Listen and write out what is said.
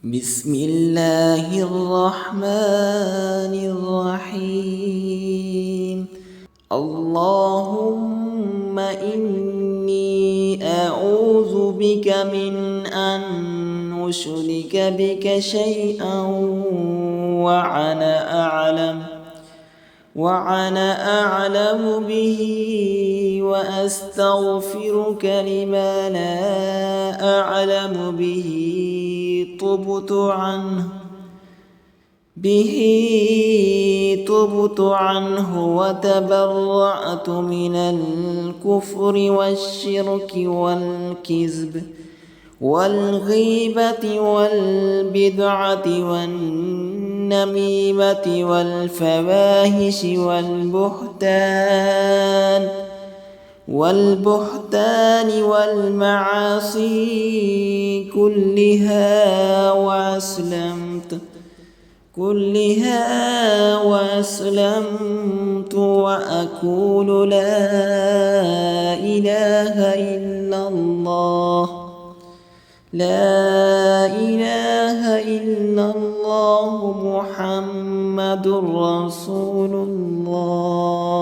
بسم الله الرحمن الرحيم. اللهم إني أعوذ بك من أن نشرك بك شيئا وأنا أعلم به، وأستغفرك لما لا أعلم به تبت عنه وتبرأت من الكفر والشرك والكذب والغيبة والبدعة والنميمة والفواحش والبهتان والمعاصي كلها وأسلمت وأقول لا إله إلا الله محمد رسول الله.